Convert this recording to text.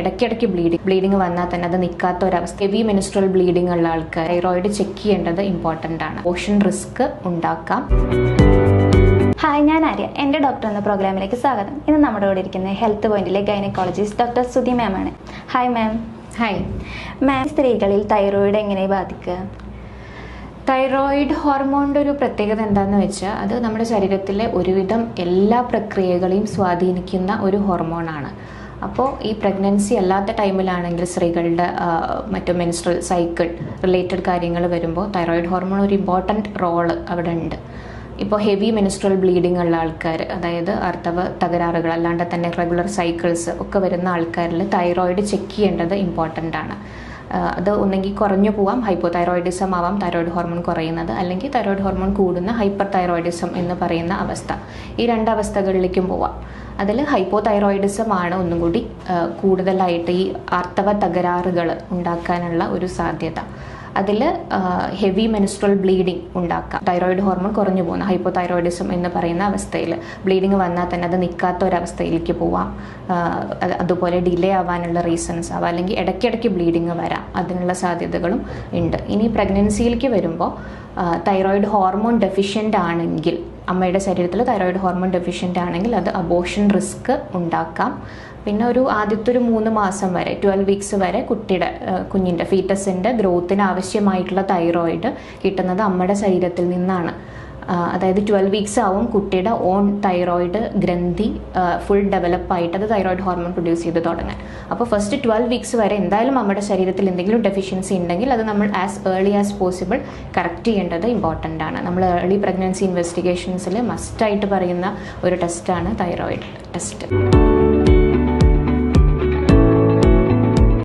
ഇടയ്ക്കിടയ്ക്ക് ബ്ലീഡിങ് വന്നാൽ തന്നെ അത് നിൽക്കാത്ത ഒരവസ്ഥ. ഹെവി മെൻസ്ട്രൽ ബ്ലീഡിംഗ് ഉള്ള ആൾക്കാർ തൈറോയിഡ് ചെക്ക് ചെയ്യേണ്ടത് ഇമ്പോർട്ടൻ്റ് ആണ്. അബോർഷൻ റിസ്ക് ഉണ്ടാക്കാം. ഹായ്, ഞാൻ ആര്യ. എൻ്റെ ഡോക്ടർ എന്ന പ്രോഗ്രാമിലേക്ക് സ്വാഗതം. ഇന്ന് നമ്മുടെ കൂടെ ഇരിക്കുന്ന ഹെൽത്ത് പോയിന്റിലെ ഗൈനക്കോളജിസ്റ്റ് ഡോക്ടർ സുധി മാം ആണ്. Hi ma'am. ഹായ് മാം, സ്ത്രീകളിൽ തൈറോയിഡ് എങ്ങനെ ബാധിക്കുക? തൈറോയിഡ് ഹോർമോണിൻ്റെ ഒരു പ്രത്യേകത എന്താണെന്ന് വെച്ചാൽ അത് നമ്മുടെ ശരീരത്തിലെ ഒരുവിധം എല്ലാ പ്രക്രിയകളെയും സ്വാധീനിക്കുന്ന ഒരു ഹോർമോണാണ്. അപ്പോൾ ഈ പ്രഗ്നൻസി അല്ലാത്ത ടൈമിലാണെങ്കിൽ സ്ത്രീകളുടെ മറ്റു മെൻസ്ട്രൽ സൈക്കിൾ റിലേറ്റഡ് കാര്യങ്ങൾ വരുമ്പോൾ തൈറോയിഡ് ഹോർമോൺ ഒരു ഇമ്പോർട്ടൻറ്റ് റോള് അവിടെ ഉണ്ട്. ഇപ്പോൾ ഹെവി മെൻസ്ട്രൽ ബ്ലീഡിംഗ് ഉള്ള ആൾക്കാർ, അതായത് ആർത്തവ തകരാറുകൾ അല്ലാണ്ട് തന്നെ റെഗുലർ സൈക്കിൾസ് ഒക്കെ വരുന്ന ആൾക്കാരിൽ തൈറോയിഡ് ചെക്ക് ചെയ്യേണ്ടത് ഇമ്പോർട്ടൻ്റ് ആണ്. അത് ഒന്നെങ്കിൽ കുറഞ്ഞു പോവാം, ഹൈപ്പോ തൈറോയിഡിസം ആവാം തൈറോയിഡ് ഹോർമോൺ കുറയുന്നത്, അല്ലെങ്കിൽ തൈറോയിഡ് ഹോർമോൺ കൂടുന്ന ഹൈപ്പർ തൈറോയിഡിസം എന്ന് പറയുന്ന അവസ്ഥ. ഈ രണ്ട് അവസ്ഥകളിലേക്കും പോവാം. അതിൽ ഹൈപ്പോ തൈറോയിഡിസം ആണ് ഒന്നും കൂടി കൂടുതലായിട്ട് ഈ ആർത്തവ തകരാറുകൾ ഉണ്ടാക്കാനുള്ള ഒരു സാധ്യത. അതിൽ ഹെവി മെൻസ്ട്രൽ ബ്ലീഡിംഗ് ഉണ്ടാക്കാം. തൈറോയിഡ് ഹോർമോൺ കുറഞ്ഞു പോകുന്ന ഹൈപ്പോ തൈറോയിഡിസം എന്ന് പറയുന്ന അവസ്ഥയിൽ ബ്ലീഡിങ് വന്നാൽ തന്നെ അത് നിൽക്കാത്ത ഒരവസ്ഥയിലേക്ക് പോവാം. അതുപോലെ ഡിലേ ആവാനുള്ള റീസൺസ് ആവാം, അല്ലെങ്കിൽ ഇടയ്ക്കിടയ്ക്ക് ബ്ലീഡിങ് വരാം. അതിനുള്ള സാധ്യതകളും ഉണ്ട്. ഇനി പ്രഗ്നൻസിയിലേക്ക് വരുമ്പോൾ തൈറോയിഡ് ഹോർമോൺ ഡെഫിഷ്യൻ്റ് ആണെങ്കിൽ, അമ്മയുടെ ശരീരത്തിൽ തൈറോയിഡ് ഹോർമോൺ ഡെഫിഷ്യൻ്റ് ആണെങ്കിൽ അത് അബോർഷൻ റിസ്ക് ഉണ്ടാക്കാം. പിന്നെ ആദ്യത്തെ ഒരു 3 മാസം വരെ 12 വീക്സ് വരെ കുഞ്ഞിൻ്റെ ഫീറ്റസിൻ്റെ ഗ്രോത്തിന് ആവശ്യമായിട്ടുള്ള തൈറോയിഡ് കിട്ടുന്നത് അമ്മയുടെ ശരീരത്തിൽ നിന്നാണ്. അതായത് 12 വീക്സ് ആവും കുട്ടിയുടെ ഓൺ തൈറോയിഡ് ഗ്രന്ഥി ഫുൾ ഡെവലപ്പായിട്ട് അത് തൈറോയിഡ് ഹോർമോൺ പ്രൊഡ്യൂസ് ചെയ്ത് തുടങ്ങാൻ. അപ്പോൾ ഫസ്റ്റ് 12 വീക്സ് വരെ എന്തായാലും നമ്മുടെ ശരീരത്തിൽ എന്തെങ്കിലും ഡെഫിഷ്യൻസി ഉണ്ടെങ്കിൽ അത് നമ്മൾ as early as possible correct ചെയ്യേണ്ടത് ഇമ്പോർട്ടൻ്റ് ആണ്. നമ്മൾ ഏർലി പ്രഗ്നൻസി ഇൻവെസ്റ്റിഗേഷൻസിൽ മസ്റ്റായിട്ട് പറയുന്ന ഒരു ടെസ്റ്റാണ് തൈറോയിഡ് ടെസ്റ്റ്.